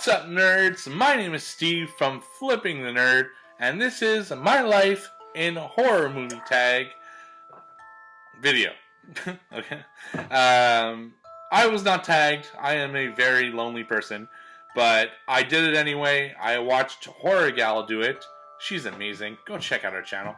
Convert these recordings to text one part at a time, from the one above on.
What's up, nerds? My name is Steve from Flipping the Nerd, and this is my life in horror movie tag video. Okay. I was not tagged. I am a very lonely person, but I did it anyway. I watched Horror Gal do it. She's amazing. Go check out her channel.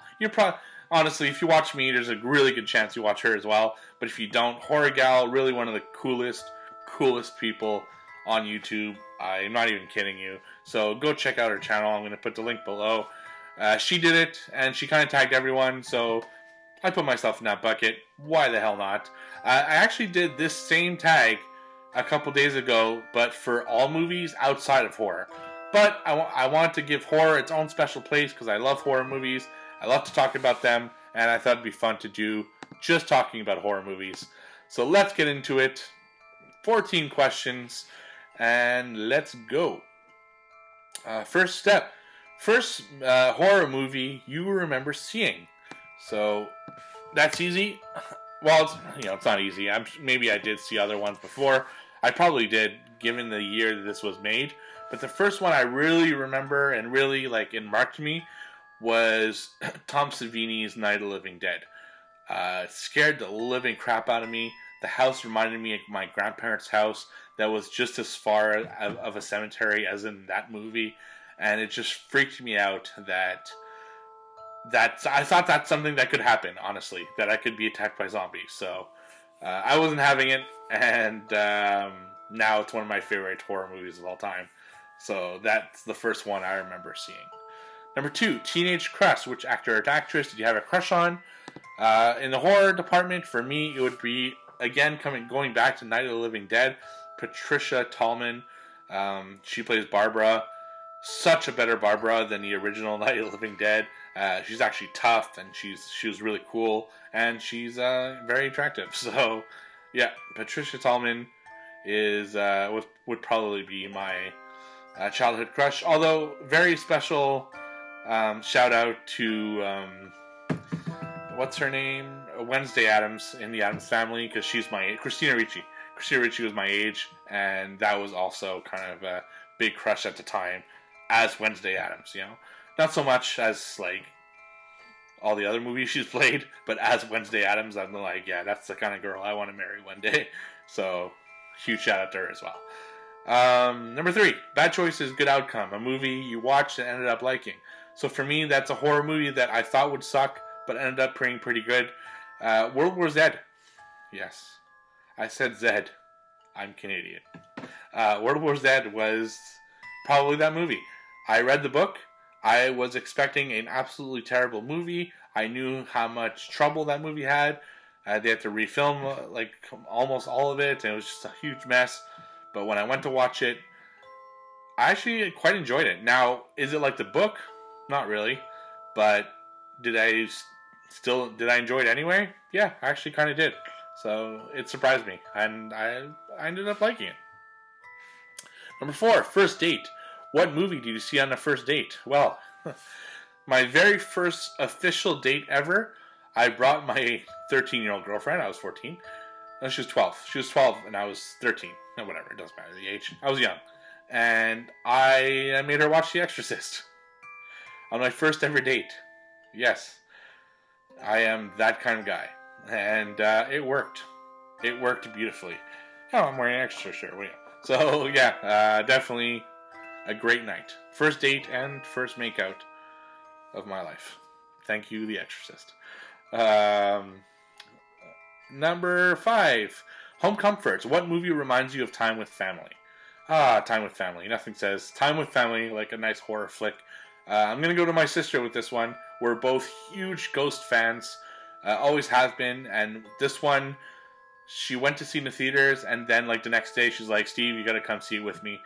Honestly, if you watch me, there's a really good chance you watch her as well. But if you don't, Horror Gal, really one of the coolest people on YouTube. I'm not even kidding you. So go check out her channel. I'm going to put the link below. She did it, and she kind of tagged everyone, so I put myself in that bucket. Why the hell not? I actually did this same tag a couple days ago, but for all movies outside of horror. But I want to give horror its own special place because I love horror movies. I love to talk about them, and I thought it'd be fun to do just talking about horror movies. So let's get into it. 14 questions, and let's go. First step. First horror movie you remember seeing. So that's easy. Well, it's not easy. Maybe I did see other ones before. I probably did, given the year that this was made. But the first one I really remember and really it marked me was Tom Savini's Night of the Living Dead. It scared the living crap out of me. The house reminded me of my grandparents' house that was just as far of a cemetery as in that movie, and it just freaked me out that I thought that's something that could happen, honestly, that I could be attacked by zombies. So I wasn't having it, and now it's one of my favorite horror movies of all time. So that's the first one I remember seeing. Number 2, Teenage Crush. Which actor or actress did you have a crush on? In the horror department, for me, it would be, again, going back to Night of the Living Dead, Patricia Tallman. She plays Barbara. Such a better Barbara than the original Night of the Living Dead. She's actually tough, and she was really cool, and she's very attractive. So, yeah, Patricia Tallman is would probably be my childhood crush. Although, very special shout out to what's her name? Wednesday Addams in the Addams Family, because she's my age. Christina Ricci. Christina Ricci was my age, and that was also kind of a big crush at the time as Wednesday Addams, Not so much as, all the other movies she's played, but as Wednesday Addams, I'm like, yeah, that's the kind of girl I want to marry one day. So, huge shout out to her as well. Number 3, Bad Choices, Good Outcome. A movie you watched and ended up liking. So for me, that's a horror movie that I thought would suck, but ended up being pretty good. World War Z. Yes. I said Z. I'm Canadian. World War Z was probably that movie. I read the book. I was expecting an absolutely terrible movie. I knew how much trouble that movie had. They had to refilm almost all of it, and it was just a huge mess. But when I went to watch it, I actually quite enjoyed it. Now, is it like the book? Not really. But did I enjoy it anyway? Yeah, I actually kind of did. So it surprised me, and I ended up liking it. Number 4, First Date. What movie did you see on the first date? Well, my very first official date ever, I brought my 13-year-old girlfriend. I was 14. No, she was 12. She was 12 and I was 13. No, whatever. It doesn't matter the age. I was young. And I made her watch The Exorcist on my first ever date. Yes. I am that kind of guy. And it worked. It worked beautifully. Oh, I'm wearing an Exorcist shirt. So, yeah, definitely a great night. First date and first makeout of my life. Thank you, The Exorcist. Number 5, Home Comforts. What movie reminds you of time with family? Time with family. Nothing says time with family like a nice horror flick. I'm going to go to my sister with this one. We're both huge Ghost fans. Always have been. And this one, she went to see in the theaters, and then the next day she's like, Steve, you got to come see it with me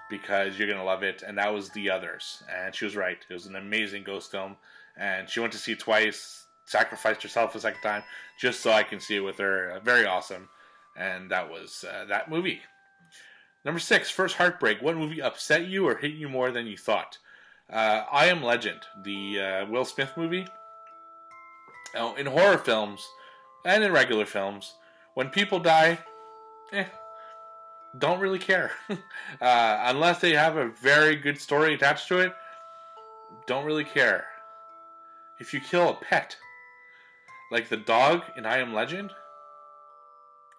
because you're going to love it. And that was The Others. And she was right. It was an amazing ghost film. And she went to see it twice, sacrificed herself a second time, just so I can see it with her. Very awesome. And that was that movie. Number 6, First Heartbreak. What movie upset you or hit you more than you thought? I Am Legend, the Will Smith movie. Now, in horror films, and in regular films, when people die, don't really care. Unless they have a very good story attached to it, don't really care. If you kill a pet, like the dog in I Am Legend,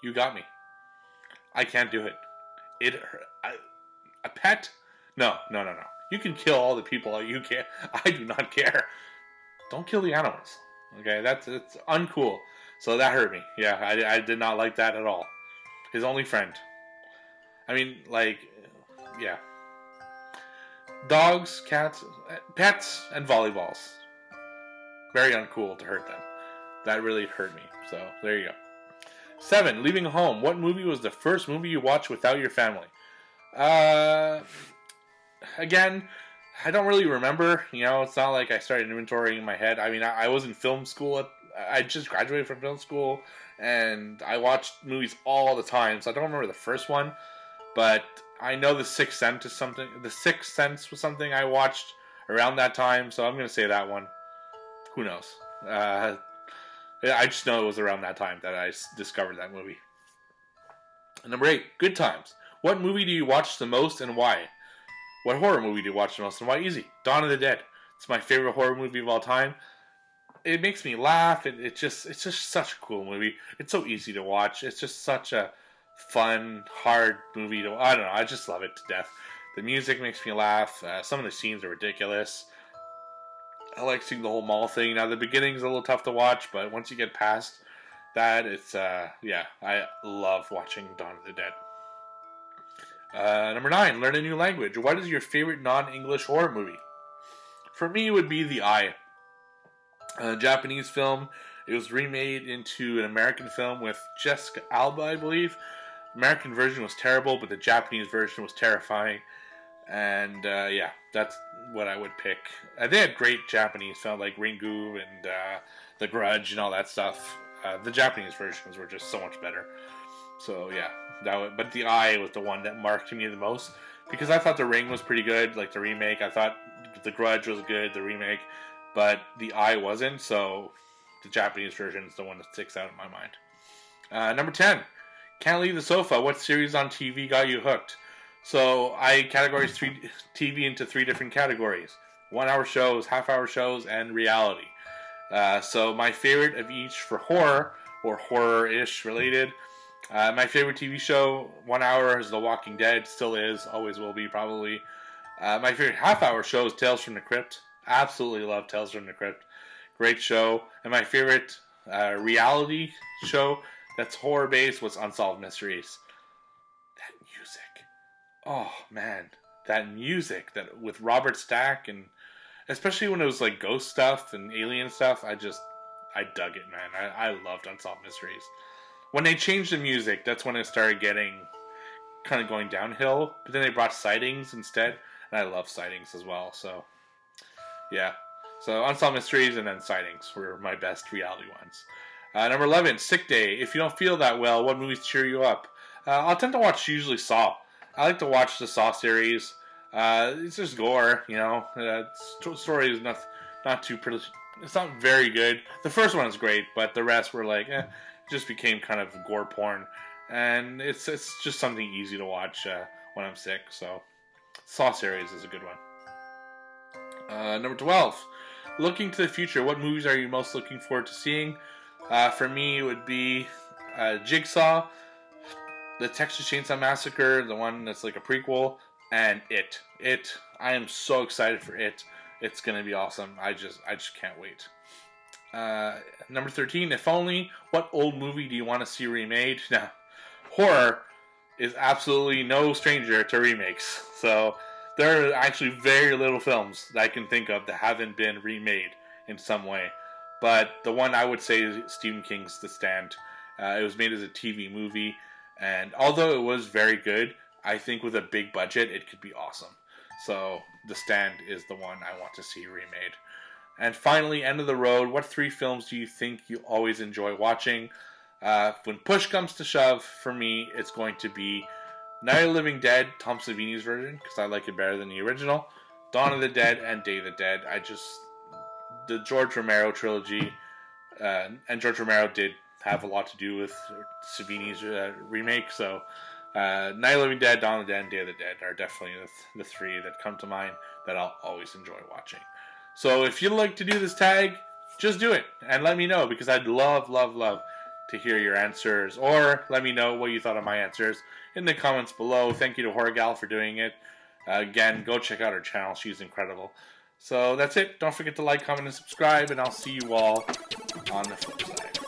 you got me. I can't do it. A pet? No. You can kill all the people you can. I do not care. Don't kill the animals. Okay, it's uncool. So that hurt me. Yeah, I did not like that at all. His only friend. I mean, like, yeah. Dogs, cats, pets, and volleyballs. Very uncool to hurt them. That really hurt me. So, there you go. 7. Leaving home. What movie was the first movie you watched without your family? Again, I don't really remember. You know, it's not like I started inventorying in my head. I mean, I was in film school. I just graduated from film school, and I watched movies all the time. So I don't remember the first one, but I know The Sixth Sense is something. The Sixth Sense was something I watched around that time. So I'm gonna say that one. Who knows? I just know it was around that time that I discovered that movie. Number 8, Good Times. What movie do you watch the most and why? What horror movie do you watch the most and why? Easy. Dawn of the Dead. It's my favorite horror movie of all time. It makes me laugh. It's just such a cool movie. It's so easy to watch. It's just such a fun, hard movie to. I don't know. I just love it to death. The music makes me laugh. Some of the scenes are ridiculous. I like seeing the whole mall thing. Now the beginning's a little tough to watch, but once you get past that, it's yeah. I love watching Dawn of the Dead. Number 9, learn a new language. What is your favorite non-English horror movie? For me, it would be The Eye. A Japanese film. It was remade into an American film with Jessica Alba, I believe. American version was terrible, but the Japanese version was terrifying. And yeah, that's what I would pick. They had great Japanese films like Ringu and The Grudge and all that stuff. The Japanese versions were just so much better. So yeah, but The Eye was the one that marked me the most because I thought The Ring was pretty good, like the remake. I thought The Grudge was good, the remake, but The Eye wasn't. So the Japanese version is the one that sticks out in my mind. Number 10, Can't Leave the Sofa. What series on TV got you hooked? So I categorize TV into 3 different categories: 1-hour shows, half-hour shows, and reality. So my favorite of each for horror or horror-ish related. My favorite TV show, 1 hour, is The Walking Dead. Still is, always will be, probably. My favorite half-hour show is Tales from the Crypt. Absolutely love Tales from the Crypt. Great show. And my favorite reality show that's horror-based was Unsolved Mysteries. That music. Oh, man. That music that with Robert Stack, and especially when it was like ghost stuff and alien stuff, I dug it, man. I loved Unsolved Mysteries. When they changed the music, that's when it started getting kind of going downhill. But then they brought Sightings instead, and I love Sightings as well. So, yeah. So Unsolved Mysteries and then Sightings were my best reality ones. Number 11, Sick Day. If you don't feel that well, what movies cheer you up? I'll tend to watch usually Saw. I like to watch the Saw series. It's just gore, you know. Story is not too pretty. It's not very good. The first one is great, but the rest were like, just became kind of gore porn, and it's just something easy to watch when I'm sick. So, Saw series is a good one. Number 12, looking to the future. What movies are you most looking forward to seeing? For me, it would be Jigsaw, the Texas Chainsaw Massacre, the one that's like a prequel, and It. I am so excited for It. It's gonna be awesome. I just can't wait. Number 13, if only, what old movie do you want to see remade? Now, horror is absolutely no stranger to remakes. So there are actually very little films that I can think of that haven't been remade in some way. But the one I would say is Stephen King's The Stand. It was made as a TV movie, and although it was very good, I think with a big budget, it could be awesome. So The Stand is the one I want to see remade. And finally, end of the road, what 3 films do you think you always enjoy watching? When push comes to shove, for me, it's going to be Night of the Living Dead, Tom Savini's version, because I like it better than the original, Dawn of the Dead, and Day of the Dead. The George Romero trilogy, and George Romero did have a lot to do with Savini's remake, so Night of the Living Dead, Dawn of the Dead, and Day of the Dead are definitely the three that come to mind that I'll always enjoy watching. So if you'd like to do this tag, just do it and let me know, because I'd love, love, love to hear your answers, or let me know what you thought of my answers in the comments below. Thank you to Horror Gal for doing it. Again, go check out her channel. She's incredible. So that's it. Don't forget to like, comment, and subscribe, and I'll see you all on the flip side.